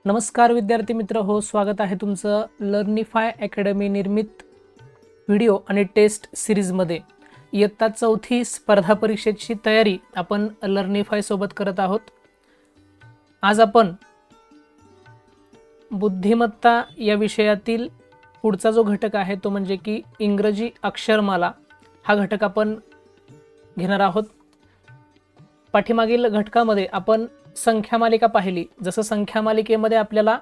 नमस्कार विद्यार्थी मित्र हो, स्वागत आहे तुमचं लर्निफाय अकॅडमी निर्मित व्हिडिओ आणि टेस्ट सिरीजमध्ये। इयत्ता 4थी स्पर्धा परीक्षेची तयारी आपण लर्निफाय सोबत करत आहोत। आज आपण बुद्धिमत्ता या विषयातील पुढचा जो घटक आहे तो म्हणजे की इंग्रजी अक्षरमाला हा घटक आपण घेणार आहोत। पाठीमागील घटकामध्ये आपण संख्या मालिका पाहिली। जसं संख्या मालिकेमध्ये आपल्याला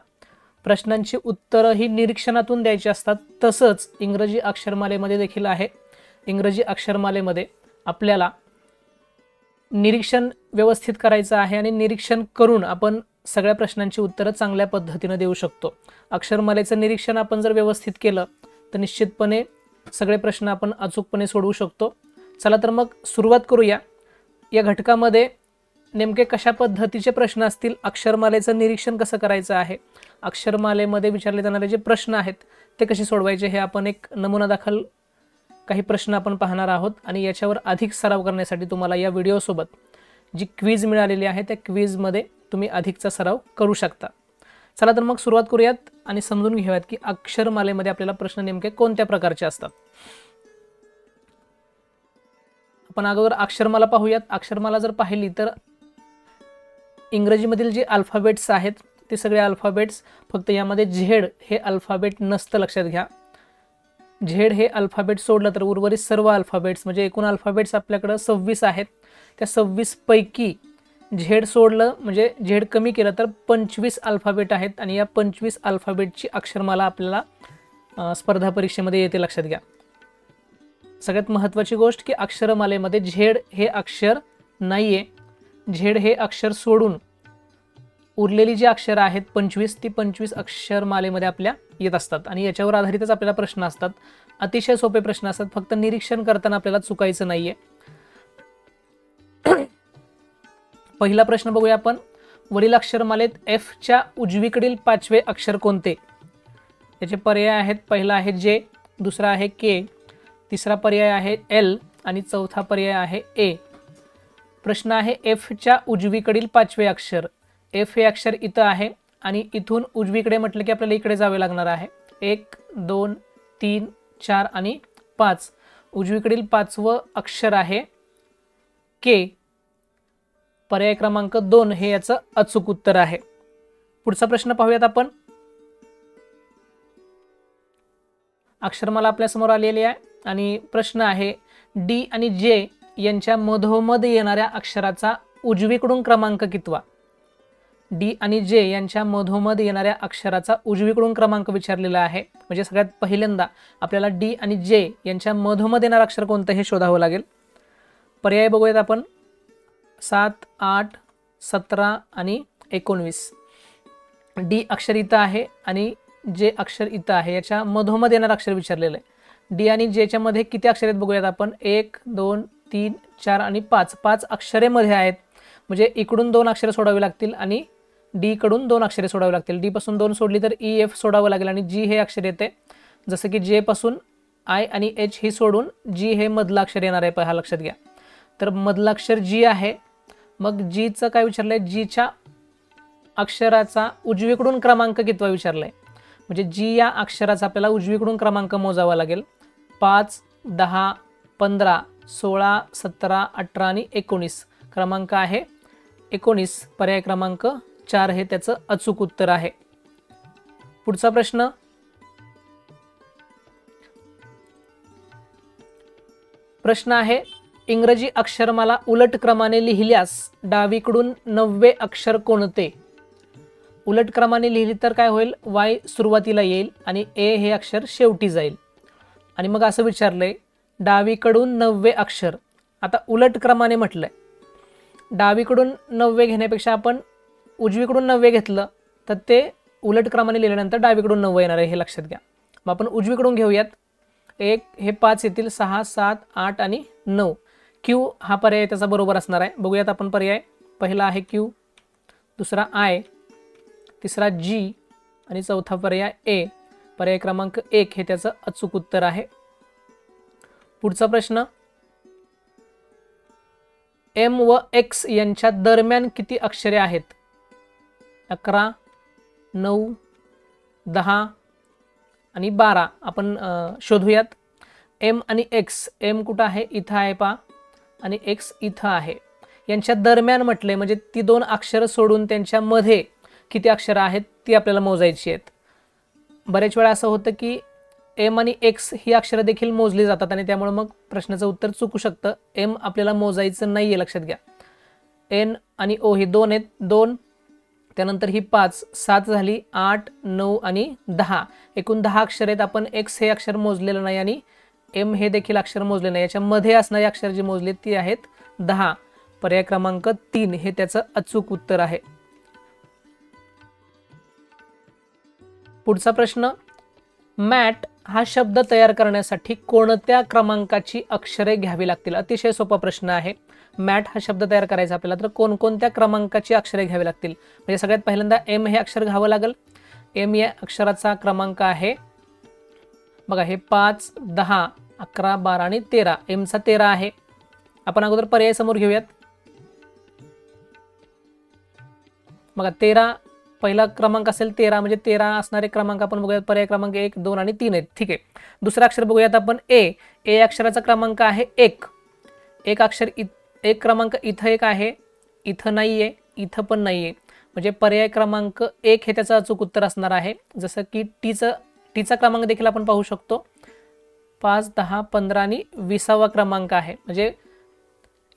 प्रश्नांची उत्तरे ही निरीक्षणातून द्यायची असतात, तसंच इंग्रजी अक्षरमालेमध्ये देखील आहे। इंग्रजी अक्षरमालेमध्ये आपल्याला निरीक्षण व्यवस्थित करायचं आहे आणि निरीक्षण करून आपण सगळ्या प्रश्नांची उत्तरे चांगल्या पद्धतीने देऊ शकतो। अक्षरमालेचं निरीक्षण आपण जर व्यवस्थित केलं तर निश्चितपणे सगळे प्रश्न आपण अचूकपणे सोडवू शकतो। चला तर मग सुरुवात करूया। या घटकामध्ये नेमके कशा पद्धतीचे प्रश्न असतील, अक्षरमालेचं निरीक्षण कसं करायचं आहे, अक्षरमालेमध्ये विचारले जाणारे जे प्रश्न आहेत ते कसे सोडवायचे हे आपण एक नमुना दाखल काही प्रश्न आपण पाहणार आहोत। आणि याच्यावर अधिक सराव करण्यासाठी तुम्हाला या व्हिडिओसोबत जी क्विज मिळालेली आहे त्या क्विजमध्ये तुम्ही अधिकचा सराव करू शकता। चला तर मग सुरुवात करूयात आणि समजून घेऊयात की अक्षरमालेमध्ये आपल्याला प्रश्न नेमके कोणत्या प्रकारचे असतात। आपण अगोदर अक्षरमाला पाहूयात। अक्षरमाला जर पाहिली तर इंग्रजीमधील जे अल्फाबेट्स आहेत ते सगळे अल्फाबेट्स, फक्त यामध्ये झेड हे अल्फाबेट नसतं, लक्षात घ्या। झेड हे अल्फाबेट सोडलं तर उर्वरित सर्व अल्फाबेट्स म्हणजे एकूण अल्फाबेट्स आपल्याकडे 26 आहेत। त्या 26 पैकी झेड सोडलं म्हणजे झेड कमी केलं तर 25 अल्फाबेट आहेत आणि या 25 अल्फाबेटची अक्षरमाला आपल्याला स्पर्धा परीक्षेमध्ये येते, लक्षात घ्या। सगळ्यात महत्त्वाची गोष्ट की अक्षरमालेमध्ये झेड हे अक्षर नाहीये। झेड हे अक्षर सोडून उरलेली जी अक्षर आहेत 25 ती 25 अक्षरमालेमध्ये आपल्या येत असतात आणि याच्यावर आधारितच आपल्याला प्रश्न असतात। अतिशय सोपे प्रश्न असतात, फक्त निरीक्षण करताना आपल्याला चुकायचं नाहीये। पहिला प्रश्न बघूया आपण। वरील अक्षरमालेत एफ च्या उजवीकडील 5वे अक्षर कोणते? याचे पर्याय आहेत। पहिला आहे जे, दुसरा आहे के, तिसरा पर्याय आहे एल आणि चौथा पर्याय आहे ए। प्रश्न आहे एफ च्या उजवीकडील 5वे अक्षर। एफ हे अक्षर इथं आहे आणि इथून उजवीकडे म्हटलं की आपल्याला इकडे जावे लागणार आहे। 1 2 3 4 आणि 5। उजवीकडील 5वं अक्षर आहे के। पर्याय क्रमांक 2 हे याचं अचूक उत्तर आहे। पुढचा प्रश्न पाहूयात आपण। अक्षरमाला आपल्या समोर आलेली आहे आणि प्रश्न आहे डी आणि जे यांच्या मधोमध येणाऱ्या अक्षराचा उजवीकडून क्रमांक कितवा? डी आणि जे यांच्या मधोमध येणाऱ्या अक्षराचा उजवीकडून क्रमांक विचारलेला आहे। म्हणजे सगळ्यात पहिल्यांदा आपल्याला डी आणि जे यांच्या मधोमध येणारं अक्षर कोणतं हे शोधावं लागेल। पर्याय बघूयात आपण। 7 8 17 आणि 19। डी अक्षर इथं आहे आणि जे अक्षर इथं आहे, याच्या मधोमध येणारं अक्षर विचारलेलं आहे। डी आणि जेच्या मध्ये किती अक्षर आहेत बघूयात आपण। 1 2 3 4 आणि 5। 5 अक्षरे मध्ये आहेत, म्हणजे इकडून 2 अक्षरे सोडावी लागतील आणि डी कडून 2 अक्षरे सोडावी लागतील। डी पासून 2 सोडली तर ई एफ सोडावं लागेल आणि जी हे अक्षर येते। जसं की जे पासून आय आणि एच ही सोडून जी हे मधलं अक्षर येणार आहे, पहा लक्षात घ्या। तर मधलं अक्षर जी आहे। मग जीचं काय विचारलंय? जीच्या अक्षराचा उजवीकडून क्रमांक कितवा विचारलाय, म्हणजे जी या अक्षराचा आपल्याला उजवीकडून क्रमांक मोजावा लागेल। 5 10 15 16 17 18 आणि 19। क्रमांक आहे 19। पर्याय क्रमांक 4 हे त्याचं अचूक उत्तर आहे। पुढचा प्रश्न। प्रश्न आहे इंग्रजी अक्षरमाला उलट क्रमाने लिहिल्यास डावीकडून 9वे अक्षर कोणते? उलट क्रमाने लिहिली तर काय होईल? वाय सुरुवातीला येईल आणि ए हे अक्षर शेवटी जाईल। आणि मग असं विचारलंय डावीकडून 9वे अक्षर। आता उलट क्रमाने म्हटलंय, डावीकडून 9वे घेण्यापेक्षा आपण उजवीकडून 9वे घेतलं तर ते उलट क्रमाने लिहिल्यानंतर डावीकडून 9वे येणार आहे, हे लक्षात घ्या। मग आपण उजवीकडून घेऊयात। 1 हे 5 येतील, 6 7 8 आणि 9। क्यू हा पर्याय त्याचा बरोबर असणार आहे। बघूयात आपण पर्याय। पहिला आहे क्यू, दुसरा आय, तिसरा जी आणि चौथा पर्याय ए। पर्याय क्रमांक 1 हे त्याचं अचूक उत्तर आहे। पुढचा प्रश्न। एम व एक्स यांच्या दरम्यान किती अक्षरे आहेत? 11 9, 10 आणि 12 आपण शोधूयात. एम आणि एक्स, एम कुठं आहे, इथं आहे पा, आणि एक्स इथं आहे. यांच्या दरम्यान म्हटले म्हणजे ती दोन अक्षरं सोडून त्यांच्यामध्ये किती अक्षरं आहेत ती आपल्याला मोजायची आहेत. बरेच वेळा असं होतं की एम आणि एक्स ही अक्षरं देखील मोजली जातात आणि त्यामुळे मग प्रश्नाचं उत्तर चुकू शकतं. एम आपल्याला मोजायचं नाही आहे, लक्षात घ्या. एन आणि ओ ही 2 आहेत, 2, त्यानंतर ही 5, 7 झाली, 8, 9 आणि 10, एकूण 10 अक्षर आहेत. आपण एक्स हे अक्षर मोजलेलं नाही आणि एम हे देखील अक्षर मोजले नाही. याच्यामध्ये असणारी अक्षर जी मोजली ती आहेत 10. पर्याय क्रमांक 3 हे त्याचं अचूक उत्तर आहे. पुढचा प्रश्न, मॅट हा शब्द तयार करण्यासाठी कोणत्या क्रमांकाची अक्षरे घ्यावी लागतील? अतिशय सोपा प्रश्न आहे. मॅट हा शब्द तयार करायचा आपल्याला तर कोणकोणत्या क्रमांकाची अक्षरे घ्यावी लागतील? म्हणजे सगळ्यात पहिल्यांदा एम हे अक्षर घ्यावं लागेल. एम या अक्षराचा क्रमांक आहे बघा, हे 5, 10, 11, 12 आणि 13. एमचा 13 आहे. आपण अगोदर पर्याय समोर घेऊयात. बघा 13 पहिला क्रमांक असेल 13, म्हणजे 13 असणारे क्रमांक आपण बघूयात. पर्याय क्रमांक 1, 2 आणि 3 आहेत. ठीक आहे. दुसरा अक्षर बघूयात आपण ए. ए अक्षराचा क्रमांक आहे 1. एक अक्षर एक क्रमांक इथं एक आहे, इथं नाही आहे, इथं पण नाही आहे. म्हणजे पर्याय क्रमांक 1 हे त्याचं अचूक उत्तर असणार आहे. जसं की टीचा क्रमांक देखील आपण पाहू शकतो. 5, 10, 15 आणि 20वा क्रमांक आहे. म्हणजे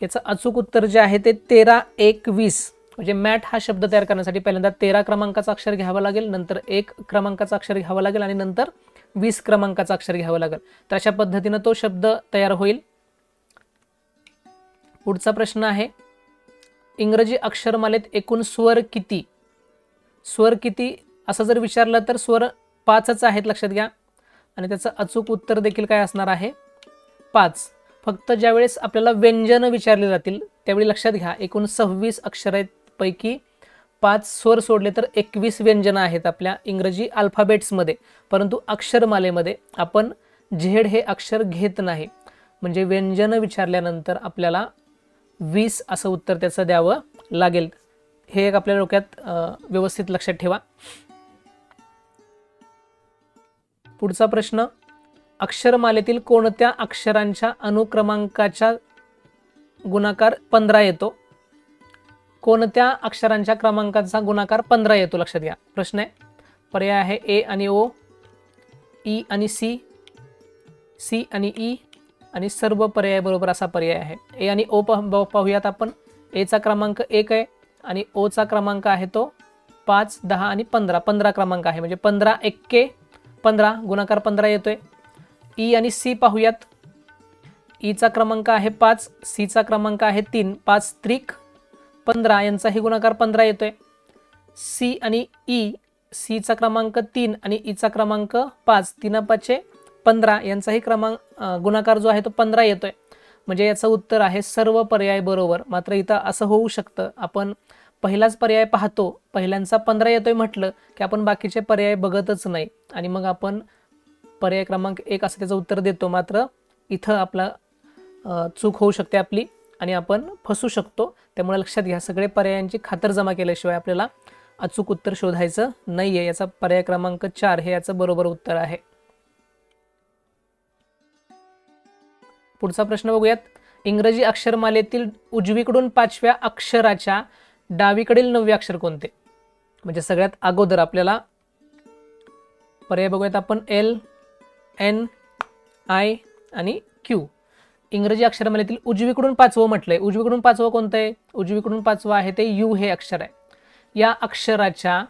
याचं अचूक उत्तर जे आहे ते 13, 1, 20. म्हणजे मॅट हा शब्द तयार करण्यासाठी पहिल्यांदा 13 क्रमांकाचा अक्षर घ्यावा लागेल, नंतर 1 क्रमांकाचा अक्षर घ्यावा लागेल आणि नंतर 20 क्रमांकाचा अक्षर घ्यावं लागेल. तर अशा पद्धतीनं तो शब्द तयार होईल. पुढचा प्रश्न आहे, इंग्रजी अक्षरमालेत एकूण स्वर किती? स्वर किती असं जर विचारलं तर स्वर 5च आहेत, लक्षात घ्या. आणि त्याचं अचूक उत्तर देखील काय असणार आहे? 5. फक्त ज्यावेळेस आपल्याला व्यंजनं विचारली जातील त्यावेळी लक्षात घ्या, एकूण 26 अक्षरांपैकी 5 स्वर सोडले तर 21 व्यंजनं आहेत आपल्या इंग्रजी अल्फाबेट्समध्ये. परंतु अक्षरमालेमध्ये आपण झेड हे अक्षर घेत नाही. म्हणजे व्यंजनं विचारल्यानंतर आपल्याला 20 असं उत्तर त्याचं द्यावं लागेल. हे एक आपल्या डोक्यात व्यवस्थित लक्षात ठेवा. पुढचा प्रश्न, अक्षरमालेतील कोणत्या अक्षरांच्या अनुक्रमांकाचा गुणाकार 15 येतो? कोणत्या अक्षरांच्या क्रमांकाचा गुणाकार 15 येतो? लक्षात घ्या. प्रश्न आहे. पर्याय आहे ए आणि ओ, ई आणि सी, सी आणि ई आणि सर्व पर्याय बरोबर असा पर्याय आहे. ए आणि ओ पाहूयात आपण. एचा क्रमांक 1 आहे आणि ओचा क्रमांक आहे तो 5, 10 आणि 15. 15 क्रमांक आहे. म्हणजे 15 एक्के 15, गुणाकार 15 येतोय. ई आणि सी पाहूयात. ईचा क्रमांक आहे 5, सीचा क्रमांक आहे 3, 5 त्रिक 15, यांचाही गुणाकार 15 येतोय. सी आणि ई, सीचा क्रमांक 3 आणि ईचा क्रमांक 5, 3 5 15, यांचाही गुणाकार जो आहे तो 15 येतोय. म्हणजे याचं उत्तर आहे सर्व पर्याय बरोबर. मात्र इथं असं होऊ शकतं, आपण पहिलाच पर्याय पाहतो, पहिल्यांचा 15 येतोय म्हटलं की आपण बाकीचे पर्याय बघतच नाही आणि मग आपण पर्याय क्रमांक 1 असं त्याचं उत्तर देतो. मात्र इथं आपला चूक होऊ शकते आपली आणि आपण फसू शकतो. त्यामुळे लक्षात घ्या, सगळे पर्यायांची खातरजमा केल्याशिवाय आपल्याला अचूक उत्तर शोधायचं नाही आहे. याचा पर्याय क्रमांक 4 हे याचं बरोबर उत्तर आहे. पुढचा प्रश्न बघूयात. इंग्रजी अक्षरमालेतील उजवीकडून 5व्या अक्षराच्या डावीकडील 9वे अक्षर कोणते? म्हणजे सगळ्यात अगोदर आपल्याला पर्याय बघूयात आपण. एल, एन, आय आणि क्यू. इंग्रजी अक्षरमालेतील उजवीकडून 5वं म्हटलंय. उजवीकडून 5वं कोणतं आहे? उजवीकडून 5वं आहे ते यू हे अक्षर आहे. या अक्षराच्या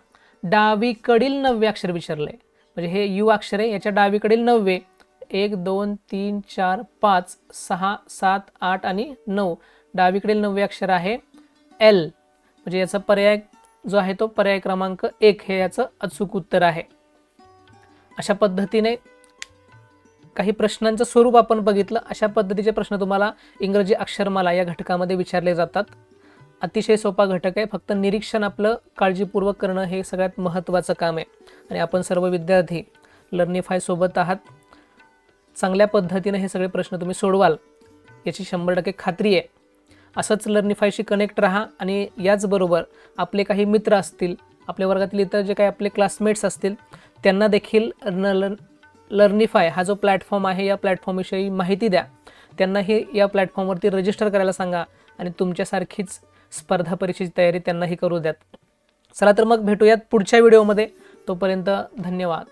डावीकडील 9वे अक्षर विचारलंय. म्हणजे हे यू अक्षर आहे, याच्या डावीकडील 9वे. 1, 2, 3, 4, 5, 6, 7, 8 आणि 9. डावीकडील 9वे अक्षर आहे एल. म्हणजे याचा पर्याय जो आहे तो पर्याय क्रमांक 1 हे याचं अचूक उत्तर आहे. अशा पद्धतीने काही प्रश्नांचं स्वरूप आपण बघितलं. अशा पद्धतीचे प्रश्न तुम्हाला इंग्रजी अक्षरमाला या घटकामध्ये विचारले जातात. अतिशय सोपा घटक आहे. फक्त निरीक्षण आपलं काळजीपूर्वक करणं हे सगळ्यात महत्त्वाचं काम आहे. आणि आपण सर्व विद्यार्थी लर्निफाय सोबत आहात. चांगल्या पद्धतीने हे सगळे प्रश्न तुम्ही सोडवाल याची 100% खात्री आहे. असंच लर्निफायशी कनेक्ट राहा आणि याचबरोबर आपले काही मित्र असतील आपल्या वर्गातील इतर जे काही आपले क्लासमेट्स असतील त्यांना देखील लर्निफाय हा जो प्लॅटफॉर्म आहे या प्लॅटफॉर्मविषयी माहिती द्या. त्यांनाही या प्लॅटफॉर्मवरती रजिस्टर करायला सांगा आणि तुमच्यासारखीच स्पर्धा परीक्षेची तयारी त्यांनाही करू द्यात. चला तर मग भेटूयात पुढच्या व्हिडिओमध्ये. तोपर्यंत धन्यवाद.